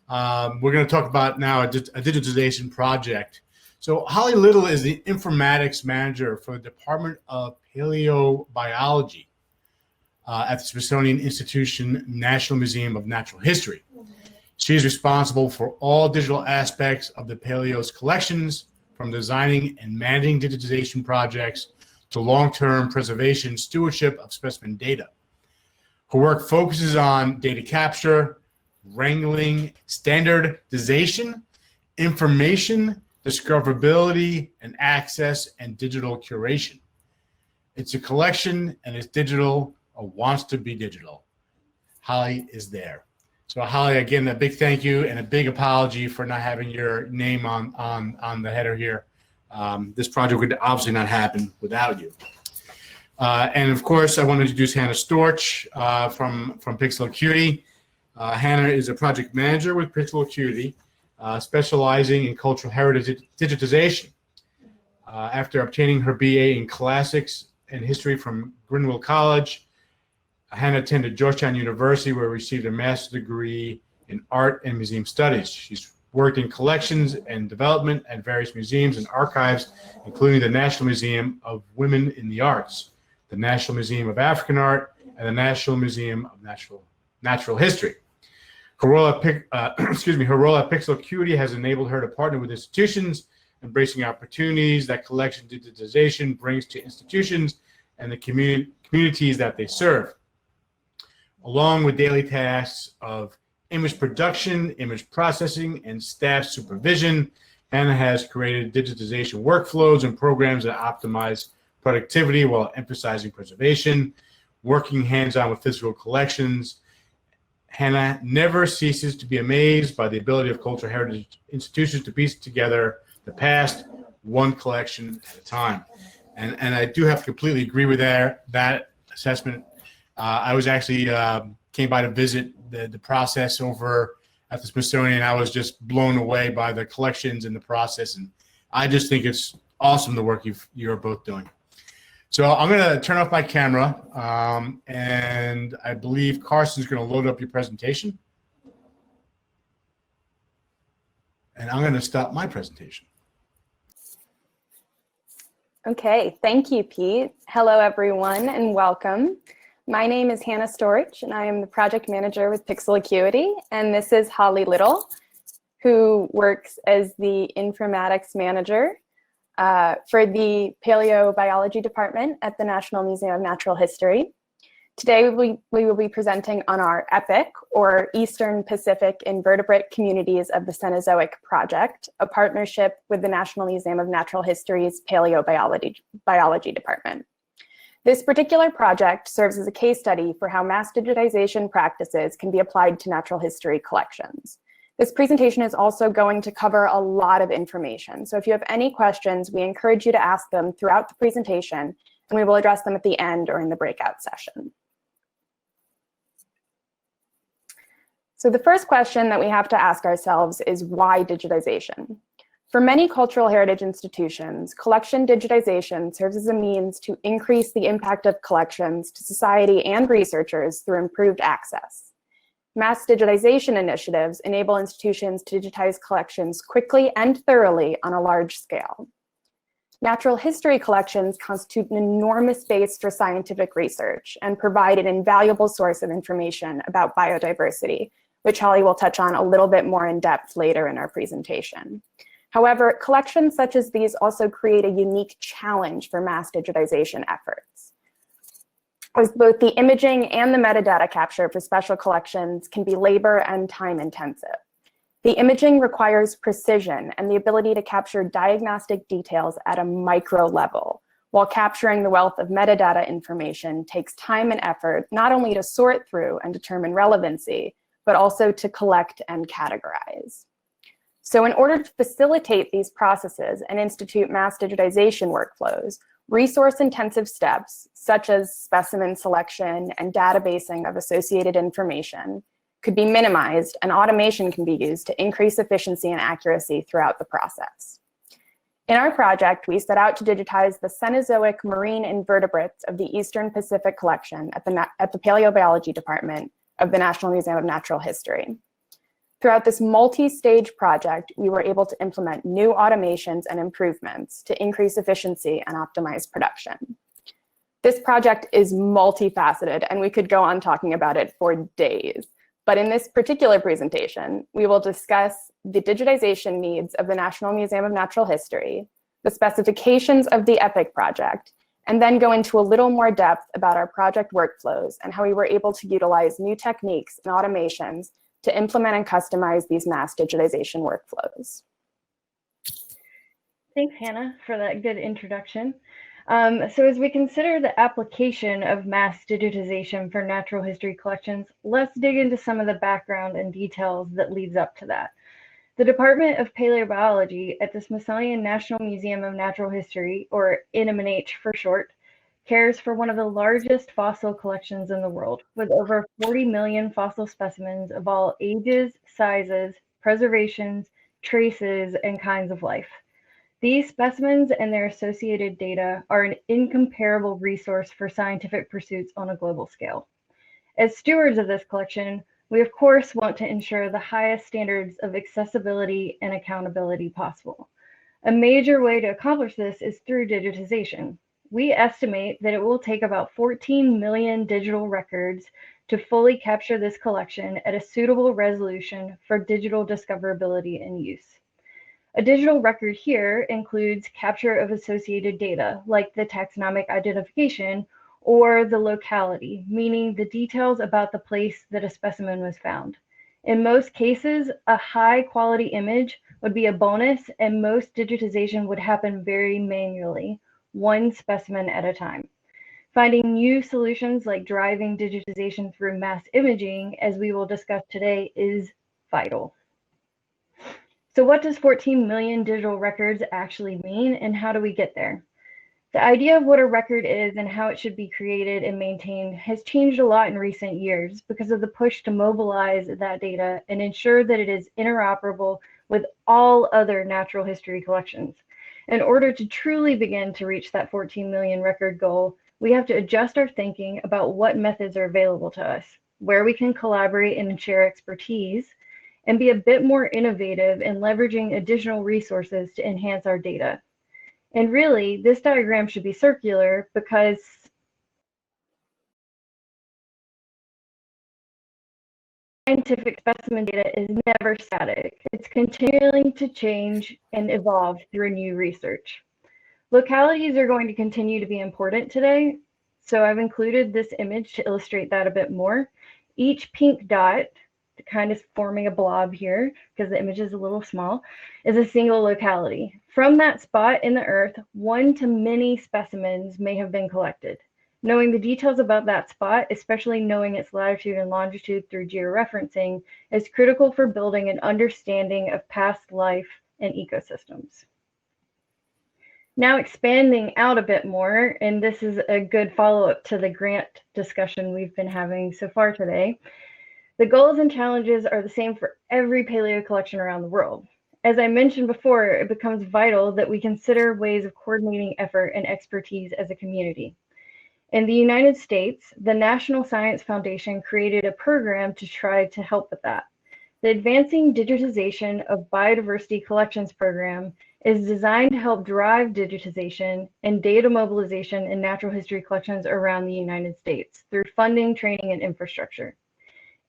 We're going to talk about now a digitization project. So Holly Little is the informatics manager for the Department of Paleobiology at the Smithsonian Institution National Museum of Natural History. She is responsible for all digital aspects of the Paleo's collections, from designing and managing digitization projects to long-term preservation stewardship of specimen data. Her work focuses on data capture, wrangling, standardization, information, discoverability, and access, and digital curation. It's a collection and it's digital or wants to be digital. Holly is there. So Holly, again, a big thank you and a big apology for not having your name on the header here. This project would obviously not happen without you. And of course, I want to introduce Hannah Storch from Pixel Acuity. Hannah is a project manager with Pixel Acuity, specializing in cultural heritage digitization. After obtaining her BA in Classics and History from Greenville College, Hannah attended Georgetown University, where she received a master's degree in art and museum studies. She's worked in collections and development at various museums and archives, including the National Museum of Women in the Arts, the National Museum of African Art, and the National Museum of Natural History. Her role at Pixel Acuity has enabled her to partner with institutions, embracing opportunities that collection digitization brings to institutions and the communities that they serve, along with daily tasks of image production, image processing, and staff supervision. Hannah has created digitization workflows and programs that optimize productivity while emphasizing preservation, working hands-on with physical collections. Hannah never ceases to be amazed by the ability of cultural heritage institutions to piece together the past, one collection at a time. And I do have to completely agree with that assessment. I was actually came by to visit the process over at the Smithsonian. I was just blown away by the collections and the process, and I just think it's awesome the work you're both doing. So I'm going to turn off my camera, and I believe Carson's going to load up your presentation, and I'm going to stop my presentation. Okay, thank you, Pete. Hello, everyone, and welcome. My name is Hannah Storch, and I am the project manager with Pixel Acuity, and this is Holly Little, who works as the informatics manager for the Paleobiology department at the National Museum of Natural History. Today, we will be presenting on our EPICC, or Eastern Pacific Invertebrate Communities of the Cenozoic project, a partnership with the National Museum of Natural History's Paleobiology department. This particular project serves as a case study for how mass digitization practices can be applied to natural history collections. This presentation is also going to cover a lot of information. So if you have any questions, we encourage you to ask them throughout the presentation, and we will address them at the end or in the breakout session. So the first question that we have to ask ourselves is, why digitization? For many cultural heritage institutions, collection digitization serves as a means to increase the impact of collections to society and researchers through improved access. Mass digitization initiatives enable institutions to digitize collections quickly and thoroughly on a large scale. Natural history collections constitute an enormous base for scientific research and provide an invaluable source of information about biodiversity, which Holly will touch on a little bit more in depth later in our presentation. However, collections such as these also create a unique challenge for mass digitization efforts, as both the imaging and the metadata capture for special collections can be labor and time intensive. The imaging requires precision and the ability to capture diagnostic details at a micro level, while capturing the wealth of metadata information takes time and effort not only to sort through and determine relevancy, but also to collect and categorize. So in order to facilitate these processes and institute mass digitization workflows, resource-intensive steps, such as specimen selection and databasing of associated information, could be minimized, and automation can be used to increase efficiency and accuracy throughout the process. In our project, we set out to digitize the Cenozoic marine invertebrates of the Eastern Pacific collection at the Paleobiology department of the National Museum of Natural History. Throughout this multi-stage project, we were able to implement new automations and improvements to increase efficiency and optimize production. This project is multifaceted, and we could go on talking about it for days. But in this particular presentation, we will discuss the digitization needs of the National Museum of Natural History, the specifications of the EPICC project, and then go into a little more depth about our project workflows and how we were able to utilize new techniques and automations to implement and customize these mass digitization workflows. Thanks, Hannah, for that good introduction. So as we consider the application of mass digitization for natural history collections, let's dig into some of the background and details that leads up to that. The Department of Paleobiology at the Smithsonian National Museum of Natural History, or NMNH for short, cares for one of the largest fossil collections in the world, with over 40 million fossil specimens of all ages, sizes, preservations, traces, and kinds of life. These specimens and their associated data are an incomparable resource for scientific pursuits on a global scale. As stewards of this collection, we of course want to ensure the highest standards of accessibility and accountability possible. A major way to accomplish this is through digitization. We estimate that it will take about 14 million digital records to fully capture this collection at a suitable resolution for digital discoverability and use. A digital record here includes capture of associated data, like the taxonomic identification or the locality, meaning the details about the place that a specimen was found. In most cases, a high quality image would be a bonus, and most digitization would happen very manually, one specimen at a time. Finding new solutions like driving digitization through mass imaging, as we will discuss today, is vital. So what does 14 million digital records actually mean, and how do we get there? The idea of what a record is and how it should be created and maintained has changed a lot in recent years because of the push to mobilize that data and ensure that it is interoperable with all other natural history collections. In order to truly begin to reach that 14 million record goal, we have to adjust our thinking about what methods are available to us, where we can collaborate and share expertise, and be a bit more innovative in leveraging additional resources to enhance our data. And really, this diagram should be circular because scientific specimen data is never static. It's continuing to change and evolve through new research. Localities are going to continue to be important today, so I've included this image to illustrate that a bit more. Each pink dot, kind of forming a blob here because the image is a little small, is a single locality. From that spot in the earth, one to many specimens may have been collected. Knowing the details about that spot, especially knowing its latitude and longitude through georeferencing, is critical for building an understanding of past life and ecosystems. Now expanding out a bit more, and this is a good follow-up to the grant discussion we've been having so far today. The goals and challenges are the same for every paleo collection around the world. As I mentioned before, it becomes vital that we consider ways of coordinating effort and expertise as a community. In the United States, the National Science Foundation created a program to try to help with that. The Advancing Digitization of Biodiversity Collections program is designed to help drive digitization and data mobilization in natural history collections around the United States through funding, training, and infrastructure.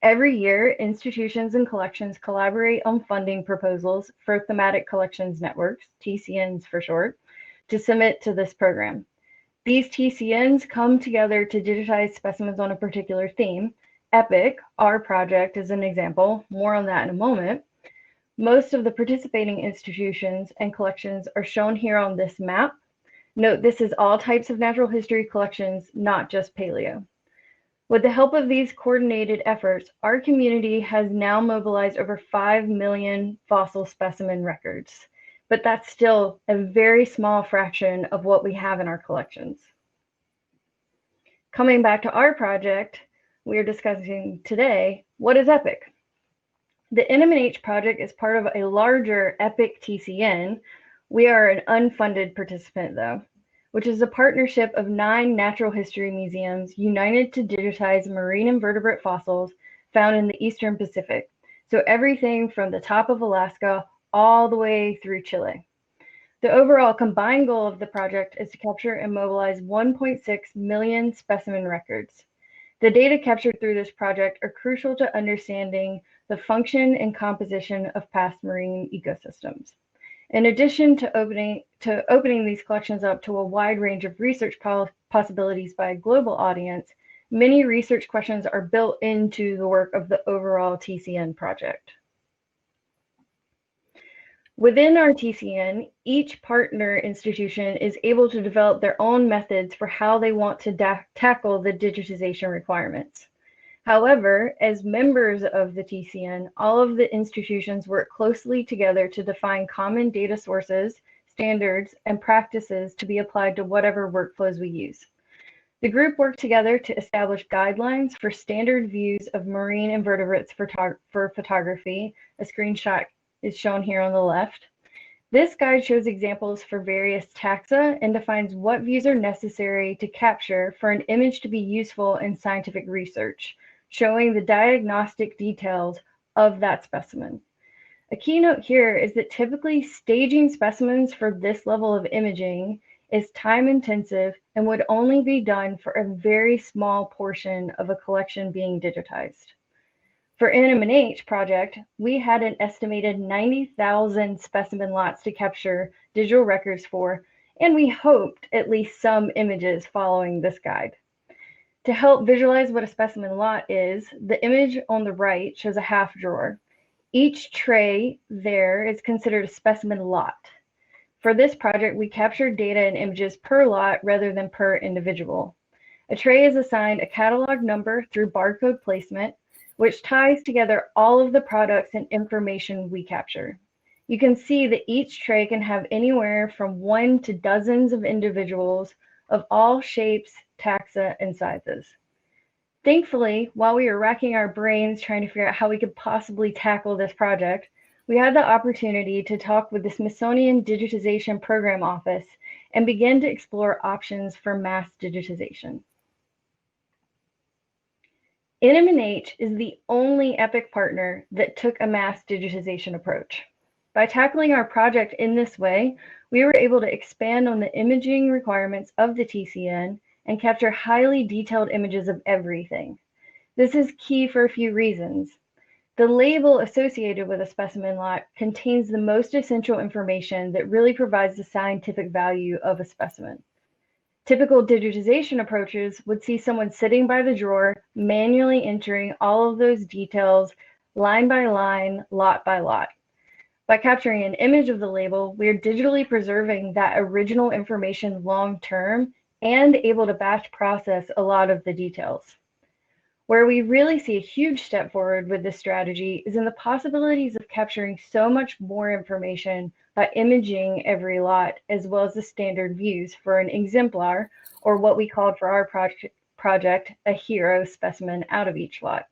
Every year, institutions and collections collaborate on funding proposals for thematic collections networks, TCNs for short, to submit to this program. These TCNs come together to digitize specimens on a particular theme. EPICC, our project, is an example. More on that in a moment. Most of the participating institutions and collections are shown here on this map. Note this is all types of natural history collections, not just paleo. With the help of these coordinated efforts, our community has now mobilized over 5 million fossil specimen records, but that's still a very small fraction of what we have in our collections. Coming back to our project, we are discussing today, what is EPICC? The NMNH project is part of a larger EPICC TCN. We are an unfunded participant though, which is a partnership of 9 natural history museums united to digitize marine invertebrate fossils found in the Eastern Pacific. So everything from the top of Alaska all the way through Chile. The overall combined goal of the project is to capture and mobilize 1.6 million specimen records. The data captured through this project are crucial to understanding the function and composition of past marine ecosystems. In addition to opening these collections up to a wide range of research possibilities by a global audience, many research questions are built into the work of the overall TCN project. Within our TCN, each partner institution is able to develop their own methods for how they want to tackle the digitization requirements. However, as members of the TCN, all of the institutions work closely together to define common data sources, standards, and practices to be applied to whatever workflows we use. The group worked together to establish guidelines for standard views of marine invertebrates for photography. A screenshot is shown here on the left. This guide shows examples for various taxa and defines what views are necessary to capture for an image to be useful in scientific research, showing the diagnostic details of that specimen. A keynote here is that typically staging specimens for this level of imaging is time intensive and would only be done for a very small portion of a collection being digitized. For NMNH project, we had an estimated 90,000 specimen lots to capture digital records for, and we hoped at least some images following this guide. To help visualize what a specimen lot is, the image on the right shows a half drawer. Each tray there is considered a specimen lot. For this project, we captured data and images per lot rather than per individual. A tray is assigned a catalog number through barcode placement, which ties together all of the products and information we capture. You can see that each tray can have anywhere from 1 to dozens of individuals of all shapes, taxa, and sizes. Thankfully, while we were racking our brains trying to figure out how we could possibly tackle this project, we had the opportunity to talk with the Smithsonian Digitization Program Office and begin to explore options for mass digitization. NMNH is the only EPICC partner that took a mass digitization approach. By tackling our project in this way, we were able to expand on the imaging requirements of the TCN and capture highly detailed images of everything. This is key for a few reasons. The label associated with a specimen lot contains the most essential information that really provides the scientific value of a specimen. Typical digitization approaches would see someone sitting by the drawer, manually entering all of those details line by line, lot by lot. By capturing an image of the label, we are digitally preserving that original information long term and able to batch process a lot of the details. Where we really see a huge step forward with this strategy is in the possibilities of capturing so much more information by imaging every lot, as well as the standard views for an exemplar, or what we called for our project, a hero specimen out of each lot.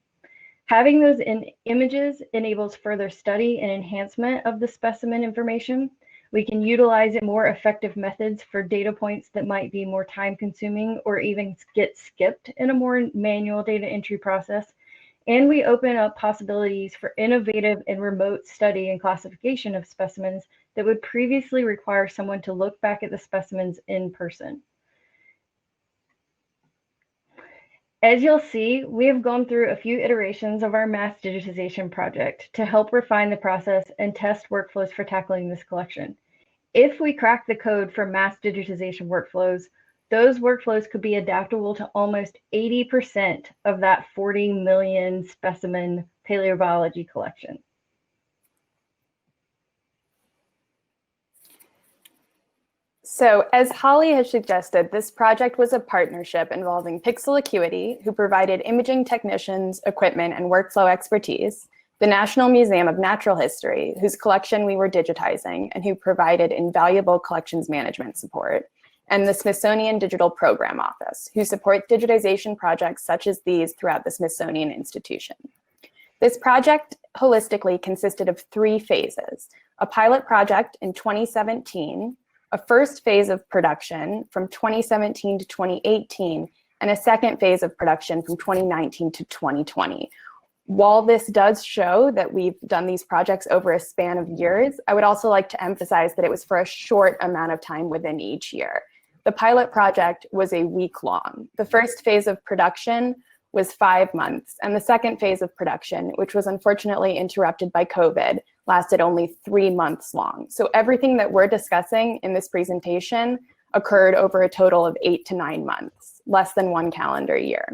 Having those images enables further study and enhancement of the specimen information. We can utilize more effective methods for data points that might be more time consuming or even get skipped in a more manual data entry process. And we open up possibilities for innovative and remote study and classification of specimens that would previously require someone to look back at the specimens in person. As you'll see, we have gone through a few iterations of our mass digitization project to help refine the process and test workflows for tackling this collection. If we crack the code for mass digitization workflows, those workflows could be adaptable to almost 80% of that 40 million specimen paleobiology collection. So as Holly has suggested, this project was a partnership involving Pixel Acuity, who provided imaging technicians, equipment, and workflow expertise, the National Museum of Natural History, whose collection we were digitizing and who provided invaluable collections management support, and the Smithsonian Digital Program Office, who support digitization projects such as these throughout the Smithsonian Institution. This project holistically consisted of 3 phases: a pilot project in 2017, a first phase of production from 2017 to 2018, and a second phase of production from 2019 to 2020. While this does show that we've done these projects over a span of years, I would also like to emphasize that it was for a short amount of time within each year. The pilot project was a week long. The first phase of production was 5 months, and the second phase of production, which was unfortunately interrupted by COVID, lasted only 3 months long. So everything that we're discussing in this presentation occurred over a total of 8 to 9 months, less than 1 calendar year.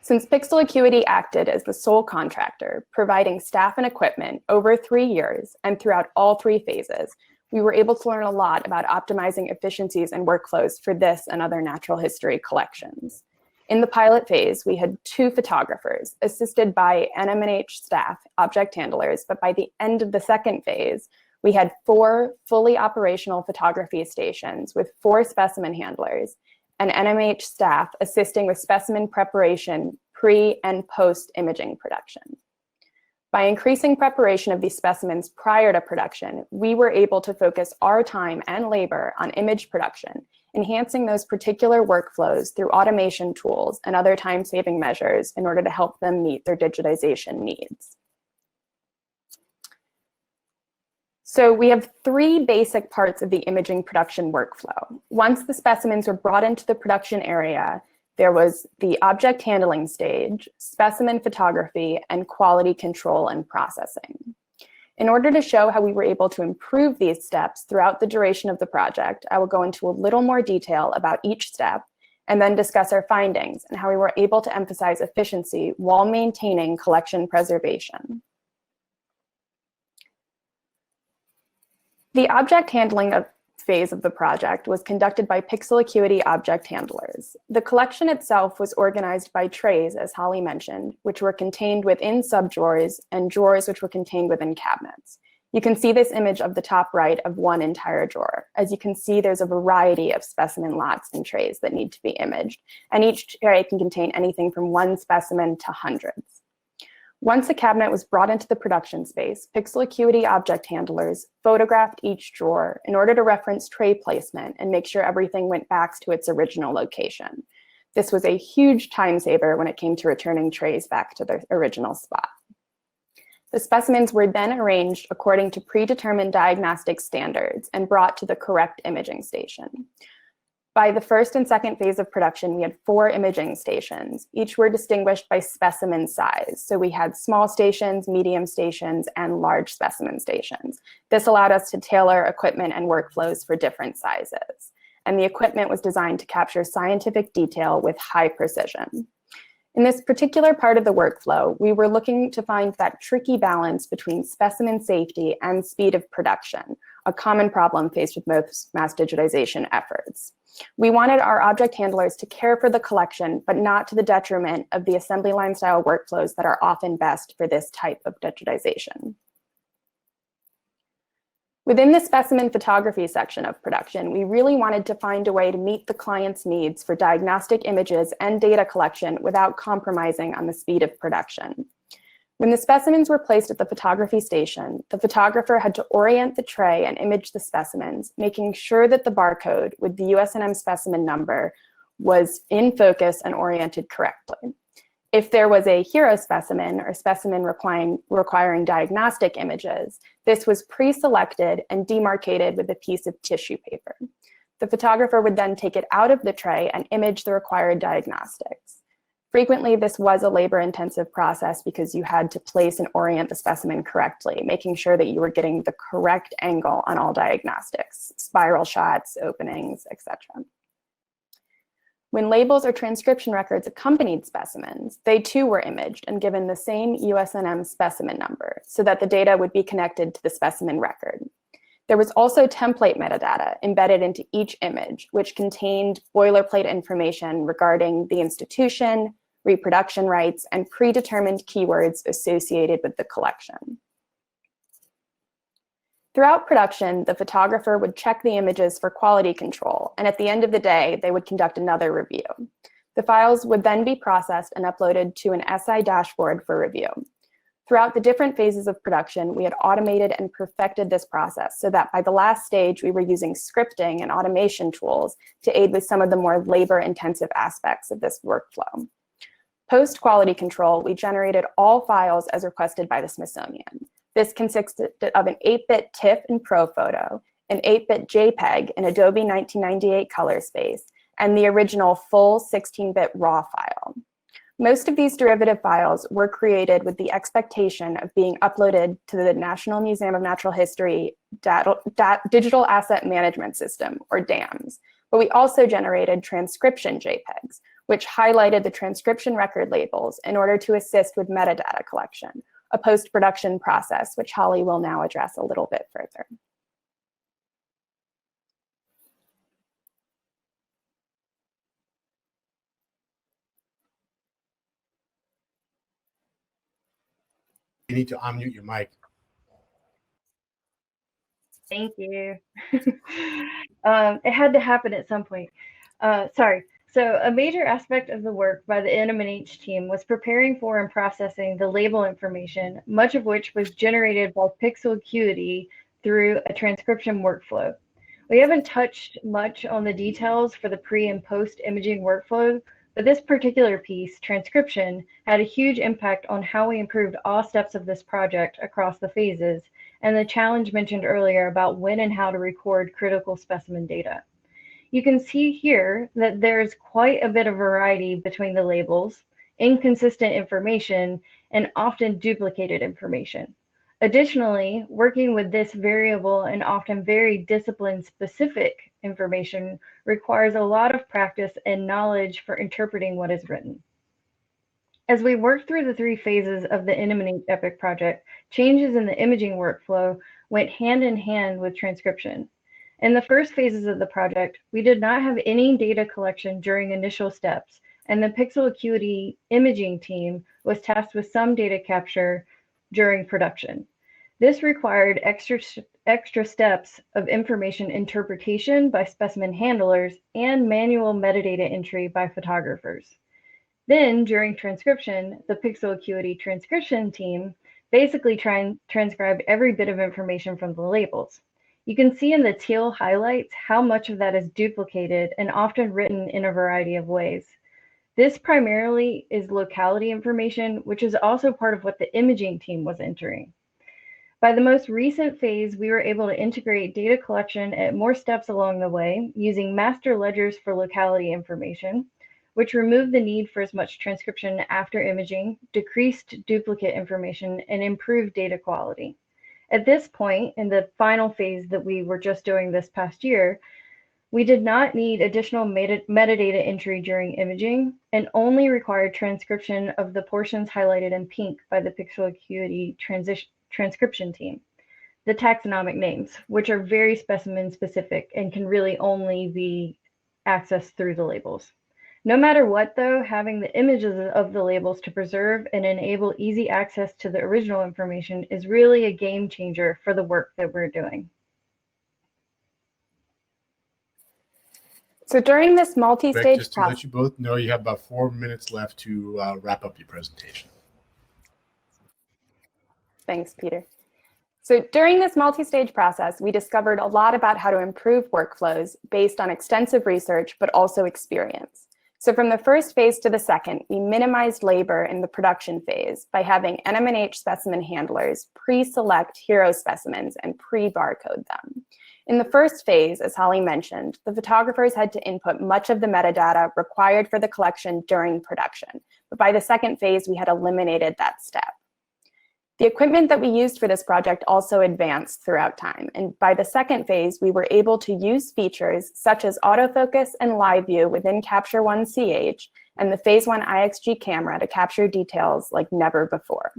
Since Pixel Acuity acted as the sole contractor, providing staff and equipment over 3 years and throughout all 3 phases, we were able to learn a lot about optimizing efficiencies and workflows for this and other natural history collections. In the pilot phase, we had 2 photographers assisted by NMNH staff, object handlers, but by the end of the second phase, we had 4 fully operational photography stations with 4 specimen handlers and NMNH staff assisting with specimen preparation, pre and post imaging production. By increasing preparation of these specimens prior to production, we were able to focus our time and labor on image production, enhancing those particular workflows through automation tools and other time-saving measures in order to help them meet their digitization needs. So we have 3 basic parts of the imaging production workflow. Once the specimens were brought into the production area, there was the object handling stage, specimen photography, and quality control and processing. In order to show how we were able to improve these steps throughout the duration of the project, I will go into a little more detail about each step and then discuss our findings and how we were able to emphasize efficiency while maintaining collection preservation. The object handling phase of the project was conducted by Pixel Acuity object handlers. The collection itself was organized by trays, as Holly mentioned, which were contained within subdrawers and drawers which were contained within cabinets. You can see this image of the top right of one entire drawer. As you can see, there's a variety of specimen lots and trays that need to be imaged, and each tray can contain anything from 1 specimen to hundreds. Once a cabinet was brought into the production space, Pixel Acuity object handlers photographed each drawer in order to reference tray placement and make sure everything went back to its original location. This was a huge time saver when it came to returning trays back to their original spot. The specimens were then arranged according to predetermined diagnostic standards and brought to the correct imaging station. By the first and second phase of production, we had 4 imaging stations. Each were distinguished by specimen size. So we had small stations, medium stations, and large specimen stations. This allowed us to tailor equipment and workflows for different sizes. And the equipment was designed to capture scientific detail with high precision. In this particular part of the workflow, we were looking to find that tricky balance between specimen safety and speed of production, a common problem faced with most mass digitization efforts. We wanted our object handlers to care for the collection, but not to the detriment of the assembly line style workflows that are often best for this type of digitization. Within the specimen photography section of production, we really wanted to find a way to meet the client's needs for diagnostic images and data collection without compromising on the speed of production. When the specimens were placed at the photography station, the photographer had to orient the tray and image the specimens, making sure that the barcode with the USNM specimen number was in focus and oriented correctly. If there was a hero specimen or specimen requiring diagnostic images, this was pre-selected and demarcated with a piece of tissue paper. The photographer would then take it out of the tray and image the required diagnostics. Frequently, this was a labor-intensive process because you had to place and orient the specimen correctly, making sure that you were getting the correct angle on all diagnostics, spiral shots, openings, etc. When labels or transcription records accompanied specimens, they too were imaged and given the same USNM specimen number so that the data would be connected to the specimen record. There was also template metadata embedded into each image, which contained boilerplate information regarding the institution, reproduction rights, and predetermined keywords associated with the collection. Throughout production, the photographer would check the images for quality control, and at the end of the day, they would conduct another review. The files would then be processed and uploaded to an SI dashboard for review. Throughout the different phases of production, we had automated and perfected this process so that by the last stage, we were using scripting and automation tools to aid with some of the more labor-intensive aspects of this workflow. Post quality control, we generated all files as requested by the Smithsonian. This consisted of an 8-bit TIFF and ProPhoto, an 8-bit JPEG in Adobe 1998 color space, and the original full 16-bit RAW file. Most of these derivative files were created with the expectation of being uploaded to the National Museum of Natural History Digital Asset Management System, or DAMS. But we also generated transcription JPEGs, which highlighted the transcription record labels in order to assist with metadata collection, a post-production process, which Holly will now address a little bit further. You need to unmute your mic. Thank you. It had to happen at some point. Sorry. So a major aspect of the work by the NMNH team was preparing for and processing the label information, much of which was generated by pixel Acuity through a transcription workflow. We haven't touched much on the details for the pre and post imaging workflow, but this particular piece, transcription, had a huge impact on how we improved all steps of this project across the phases, and the challenge mentioned earlier about when and how to record critical specimen data. You can see here that there's quite a bit of variety between the labels, inconsistent information, and often duplicated information. Additionally, working with this variable and often very discipline-specific information requires a lot of practice and knowledge for interpreting what is written. As we worked through the 3 phases of the NMNH EPICC project, changes in the imaging workflow went hand in hand with transcription. In the first phases of the project, we did not have any data collection during initial steps, and the Pixel Acuity imaging team was tasked with some data capture during production. This required extra steps of information interpretation by specimen handlers and manual metadata entry by photographers. Then, during transcription, the Pixel Acuity transcription team basically transcribed every bit of information from the labels. You can see in the teal highlights how much of that is duplicated and often written in a variety of ways. This primarily is locality information, which is also part of what the imaging team was entering. By the most recent phase, we were able to integrate data collection at more steps along the way using master ledgers for locality information, which removed the need for as much transcription after imaging, decreased duplicate information, and improved data quality. At this point, in the final phase that we were just doing this past year, we did not need additional metadata entry during imaging and only required transcription of the portions highlighted in pink by the Pixel Acuity transcription team, the taxonomic names, which are very specimen specific and can really only be accessed through the labels. No matter what, though, having the images of the labels to preserve and enable easy access to the original information is really a game changer for the work that we're doing. So during this multi-stage just to let you both know, you have about 4 minutes left to wrap up your presentation. Thanks, Peter. So during this multi-stage process, we discovered a lot about how to improve workflows based on extensive research, but also experience. So from the first phase to the second, we minimized labor in the production phase by having NMNH specimen handlers pre-select hero specimens and pre-barcode them. In the first phase, as Holly mentioned, the photographers had to input much of the metadata required for the collection during production. But by the second phase, we had eliminated that step. The equipment that we used for this project also advanced throughout time. And by the second phase, we were able to use features such as autofocus and live view within Capture One CH and the Phase 1 IXG camera to capture details like never before.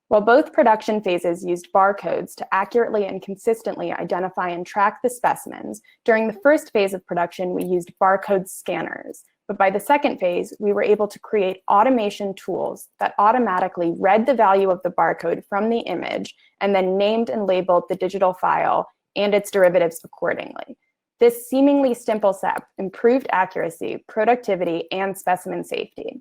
While both production phases used barcodes to accurately and consistently identify and track the specimens, during the first phase of production, we used barcode scanners. But by the second phase, we were able to create automation tools that automatically read the value of the barcode from the image and then named and labeled the digital file and its derivatives accordingly. This seemingly simple step improved accuracy, productivity, and specimen safety.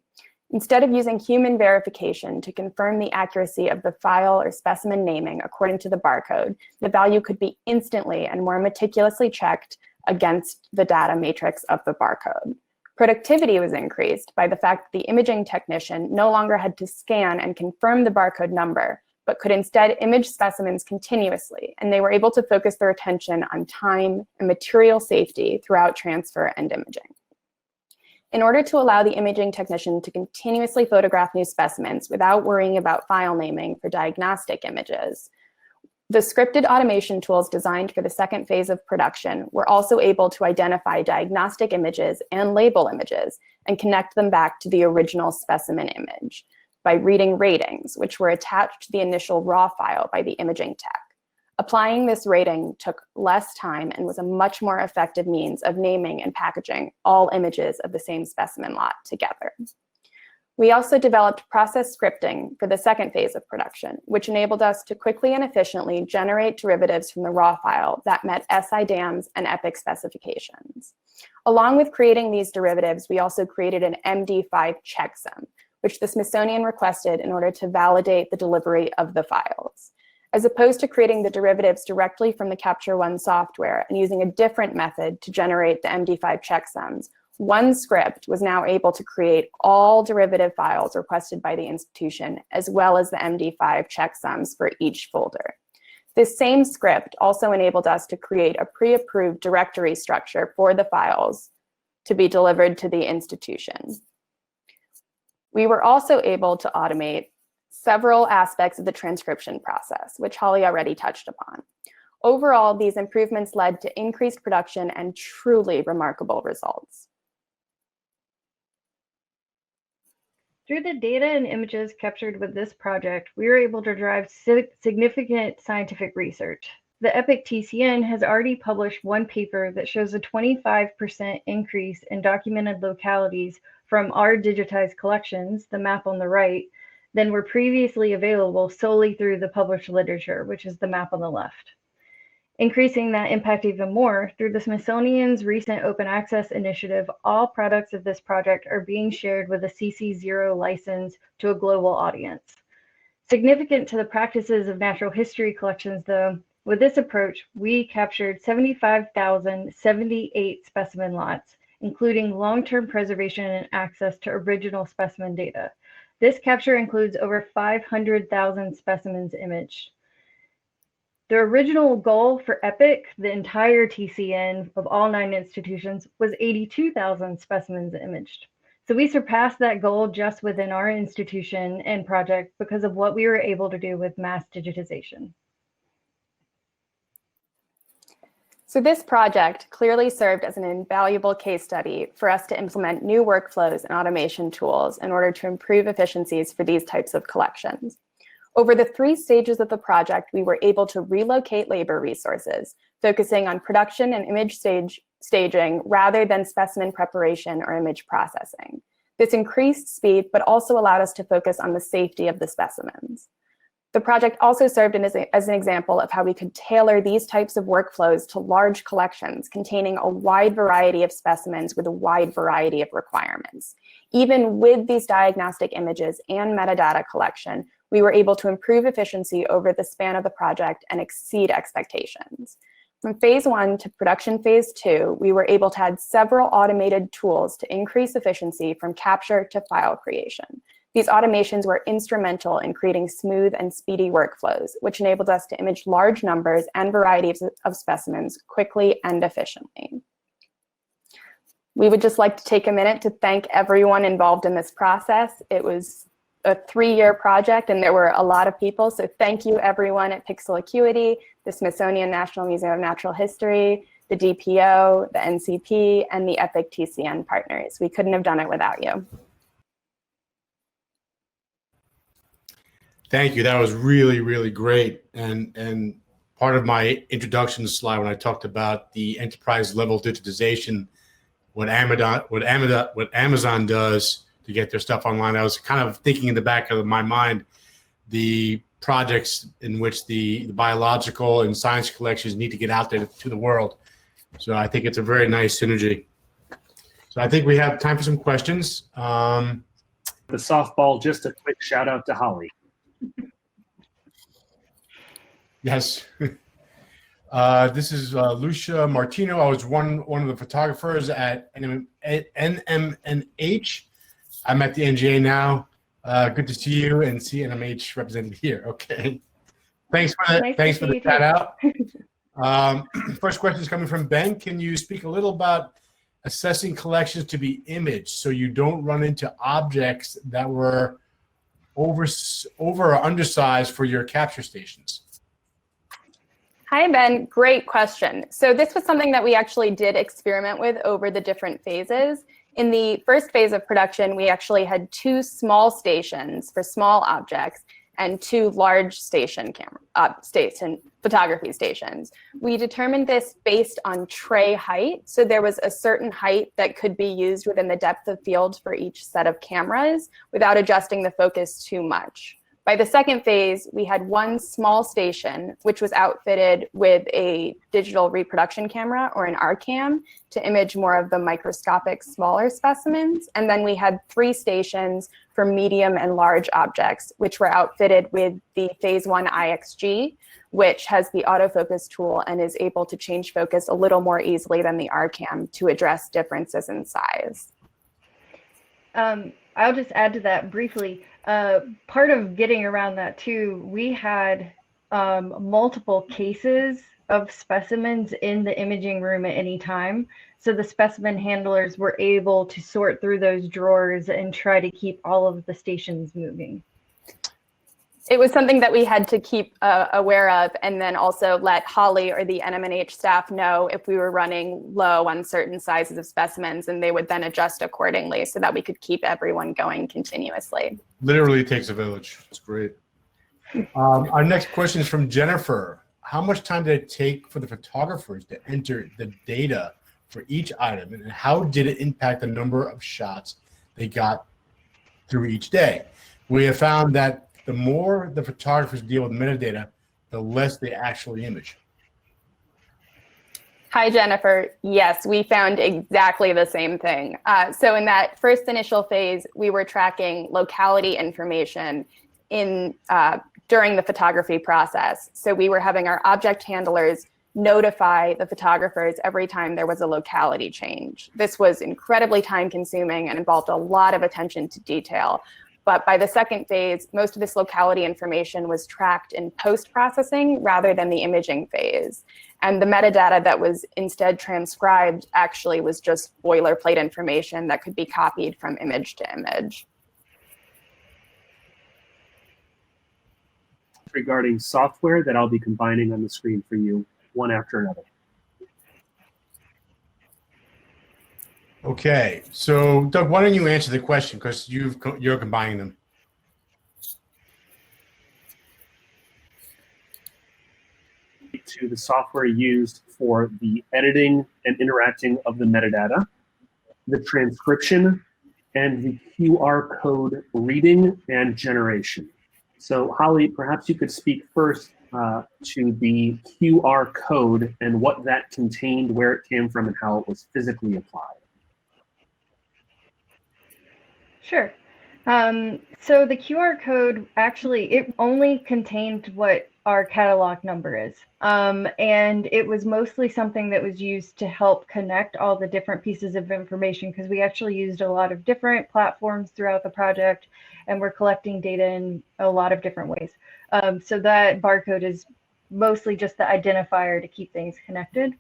Instead of using human verification to confirm the accuracy of the file or specimen naming according to the barcode, the value could be instantly and more meticulously checked against the data matrix of the barcode. Productivity was increased by the fact that the imaging technician no longer had to scan and confirm the barcode number, but could instead image specimens continuously, and they were able to focus their attention on time and material safety throughout transfer and imaging. In order to allow the imaging technician to continuously photograph new specimens without worrying about file naming for diagnostic images, the scripted automation tools designed for the second phase of production were also able to identify diagnostic images and label images and connect them back to the original specimen image by reading ratings, which were attached to the initial raw file by the imaging tech. Applying this rating took less time and was a much more effective means of naming and packaging all images of the same specimen lot together. We also developed process scripting for the second phase of production, which enabled us to quickly and efficiently generate derivatives from the raw file that met SI-DAMS and EPICC specifications. Along with creating these derivatives, we also created an MD5 checksum, which the Smithsonian requested in order to validate the delivery of the files. As opposed to creating the derivatives directly from the Capture One software and using a different method to generate the MD5 checksums, one script was now able to create all derivative files requested by the institution, as well as the MD5 checksums for each folder. This same script also enabled us to create a pre-approved directory structure for the files to be delivered to the institution. We were also able to automate several aspects of the transcription process, which Holly already touched upon. Overall, these improvements led to increased production and truly remarkable results. Through the data and images captured with this project, we were able to drive significant scientific research. The EPICC TCN has already published one paper that shows a 25% increase in documented localities from our digitized collections, the map on the right, than were previously available solely through the published literature, which is the map on the left. Increasing that impact even more, through the Smithsonian's recent open access initiative, all products of this project are being shared with a CC0 license to a global audience. Significant to the practices of natural history collections, though, with this approach, we captured 75,078 specimen lots, including long-term preservation and access to original specimen data. This capture includes over 500,000 specimens imaged. The original goal for EPICC, the entire TCN of all 9 institutions, was 82,000 specimens imaged. So we surpassed that goal just within our institution and project because of what we were able to do with mass digitization. So this project clearly served as an invaluable case study for us to implement new workflows and automation tools in order to improve efficiencies for these types of collections. Over the 3 stages of the project, we were able to relocate labor resources, focusing on production and image staging rather than specimen preparation or image processing. This increased speed, but also allowed us to focus on the safety of the specimens. The project also served as an example of how we could tailor these types of workflows to large collections containing a wide variety of specimens with a wide variety of requirements. Even with these diagnostic images and metadata collection, we were able to improve efficiency over the span of the project and exceed expectations. From phase 1 to production phase 2, we were able to add several automated tools to increase efficiency from capture to file creation. These automations were instrumental in creating smooth and speedy workflows, which enabled us to image large numbers and varieties of specimens quickly and efficiently. We would just like to take a minute to thank everyone involved in this process. It was a 3-year project and there were a lot of people, so thank you everyone at Pixel Acuity, the Smithsonian National Museum of Natural History, the DPO, the NCP, and the EPICC TCN partners. We couldn't have done it without you. Thank you. That was really, really great. And part of my introduction slide when I talked about the enterprise level digitization, what Amazon does to get their stuff online, I was kind of thinking in the back of my mind the projects in which the biological and science collections need to get out there to the world. So I think it's a very nice synergy. So I think we have time for some questions. The softball, just a quick shout out to Holly. Yes. This is Lucia Martino. I was one of the photographers at NMNH. I'm at the NGA now. Good to see you and see NMH represented here. Okay. Thanks for that. Nice Thanks to for see the you shout out. First question is coming from Ben. Can you speak a little about assessing collections to be imaged so you don't run into objects that were over or undersized for your capture stations? Hi, Ben. Great question. So this was something that we actually did experiment with over the different phases. In the first phase of production, we actually had 2 small stations for small objects and 2 large station photography stations. We determined this based on tray height. So there was a certain height that could be used within the depth of field for each set of cameras without adjusting the focus too much. By the second phase, we had 1 small station, which was outfitted with a digital reproduction camera or an RCam to image more of the microscopic smaller specimens. And then we had 3 stations for medium and large objects, which were outfitted with the phase 1 IXG, which has the autofocus tool and is able to change focus a little more easily than the RCam to address differences in size. I'll just add to that briefly. Part of getting around that too, we had multiple cases of specimens in the imaging room at any time. So the specimen handlers were able to sort through those drawers and try to keep all of the stations moving. It was something that we had to keep aware of, and then also let Holly or the NMNH staff know if we were running low on certain sizes of specimens, and they would then adjust accordingly so that we could keep everyone going continuously. Literally takes a village. It's great. Our next question is from Jennifer. How much time did it take for the photographers to enter the data for each item, and how did it impact the number of shots they got through each day? We have found that the more the photographers deal with metadata, the less they actually image. Hi, Jennifer. Yes, we found exactly the same thing. So in that first initial phase, we were tracking locality information during the photography process. So we were having our object handlers notify the photographers every time there was a locality change. This was incredibly time consuming and involved a lot of attention to detail. But by the second phase, most of this locality information was tracked in post-processing rather than the imaging phase. And the metadata that was instead transcribed actually was just boilerplate information that could be copied from image to image. Regarding software that I'll be combining on the screen for you, one after another. Okay, so Doug, why don't you answer the question because you're combining them. To the software used for the editing and interacting of the metadata, the transcription, and the QR code reading and generation. So Holly, perhaps you could speak first to the QR code and what that contained, where it came from, and how it was physically applied. Sure. So the QR code, actually, it only contained what our catalog number is. And it was mostly something that was used to help connect all the different pieces of information, because we actually used a lot of different platforms throughout the project, and we're collecting data in a lot of different ways. So that barcode is mostly just the identifier to keep things connected.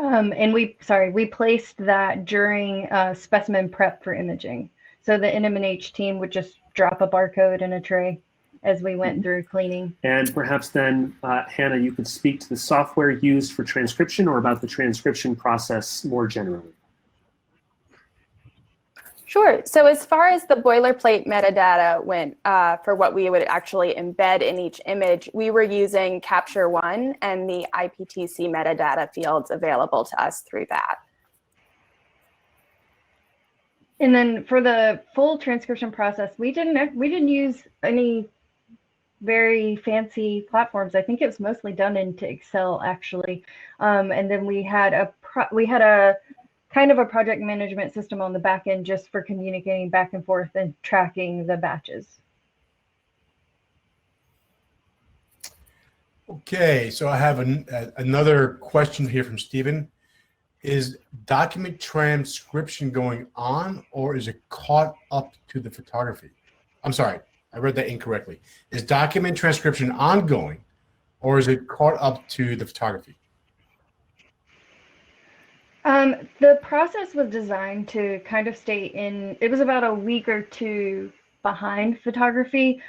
And we placed that during specimen prep for imaging. So the NMNH team would just drop a barcode in a tray as we went through cleaning. And perhaps then, Hannah, you could speak to the software used for transcription or about the transcription process more generally. Sure. So as far as the boilerplate metadata went for what we would actually embed in each image, we were using Capture One and the IPTC metadata fields available to us through that. And then for the full transcription process, we didn't use any very fancy platforms. I think it was mostly done into Excel, actually. And then we had a kind of a project management system on the back end just for communicating back and forth and tracking the batches. Okay, so I have another question here from Stephen. Is document transcription going on, or is it caught up to the photography? I'm sorry, I read that incorrectly. Is document transcription ongoing, or is it caught up to the photography? The process was designed to kind of stay in, it was about a week or two behind photography.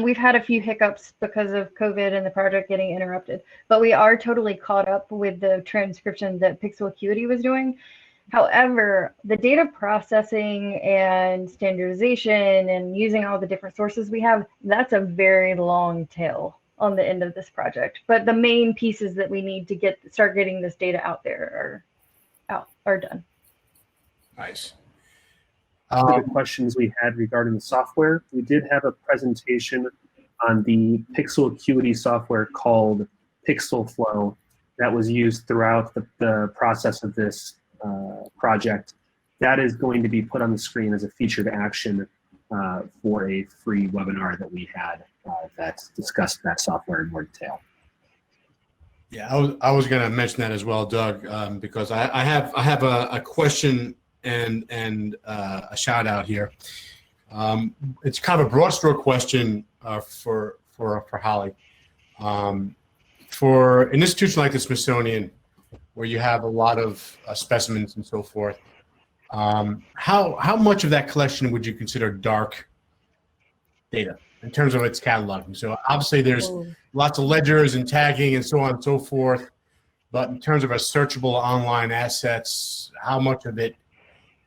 We've had a few hiccups because of COVID and the project getting interrupted, but we are totally caught up with the transcription that Pixel Acuity was doing. However, the data processing and standardization and using all the different sources we have, that's a very long tail on the end of this project. But the main pieces that we need to start getting this data out there are done. Nice. The questions we had regarding the software, we did have a presentation on the Pixel Acuity software called Pixel Flow that was used throughout the process of this project. That is going to be put on the screen as a featured action for a free webinar that we had that discussed that software in more detail. Yeah, I was going to mention that as well, Doug, because I have a question and a shout out here. It's kind of a broad stroke question for Holly. For an institution like the Smithsonian, where you have a lot of specimens and so forth, how much of that collection would you consider dark data in terms of its cataloging? So obviously there's lots of ledgers and tagging and so on and so forth, but in terms of a searchable online assets, how much of it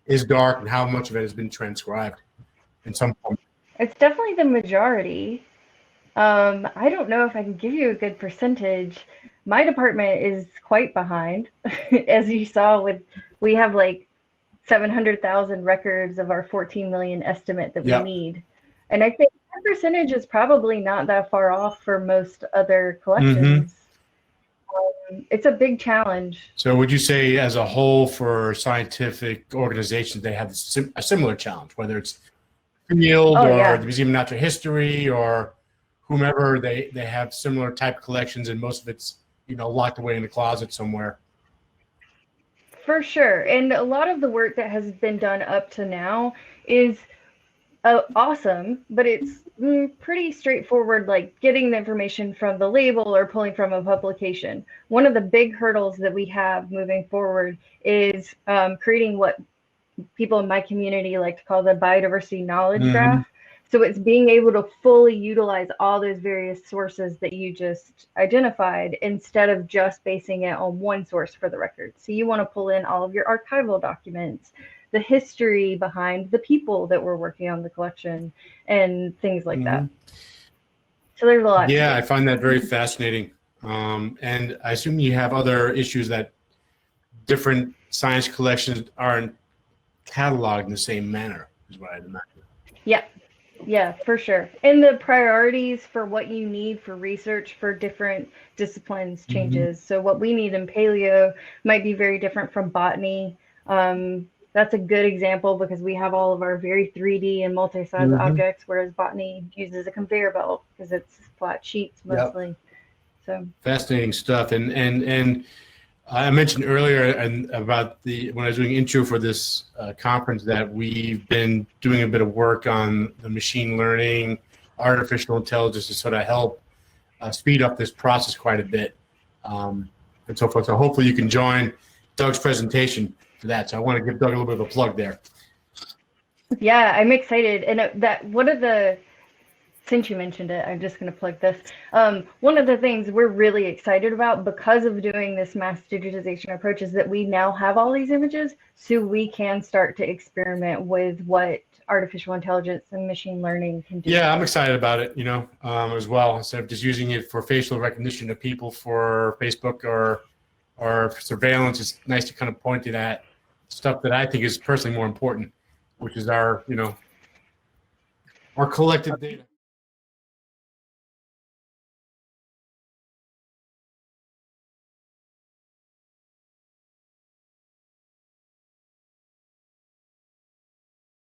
is dark and how much of it has been transcribed in some form? It's definitely the majority. I don't know if I can give you a good percentage. My department is quite behind. As you saw, we have like 700,000 records of our 14 million estimate that we need. And I think that percentage is probably not that far off for most other collections. It's a big challenge. So would you say as a whole for scientific organizations, they have a similar challenge, whether it's field or the Museum of Natural History or whomever, they have similar type collections and most of it's, locked away in the closet somewhere? For sure. And a lot of the work that has been done up to now is awesome, but it's pretty straightforward, like getting the information from the label or pulling from a publication. One of the big hurdles that we have moving forward is creating what people in my community like to call the biodiversity knowledge graph. So it's being able to fully utilize all those various sources that you just identified instead of just basing it on one source for the record. So you want to pull in all of your archival documents, the history behind the people that were working on the collection, and things like that. So there's a lot. Yeah, I find that very fascinating. And I assume you have other issues that different science collections aren't cataloged in the same manner, is what I'd imagine. Yeah, for sure. And the priorities for what you need for research for different disciplines changes. So what we need in paleo might be very different from botany. That's a good example because we have all of our very 3D and multi-size objects, whereas botany uses a conveyor belt because it's flat sheets mostly. So fascinating stuff. And I mentioned earlier about when I was doing intro for this conference that we've been doing a bit of work on the machine learning, artificial intelligence to sort of help speed up this process quite a bit and so forth. So hopefully you can join Doug's presentation for that. So I want to give Doug a little bit of a plug there. Yeah, I'm excited. And since you mentioned it, I'm just going to plug this. One of the things we're really excited about because of doing this mass digitization approach is that we now have all these images, so we can start to experiment with what artificial intelligence and machine learning can do. Yeah, I'm excited about it, as well. Instead of just using it for facial recognition of people for Facebook or surveillance, it's nice to kind of point it at stuff that I think is personally more important, which is our collective data.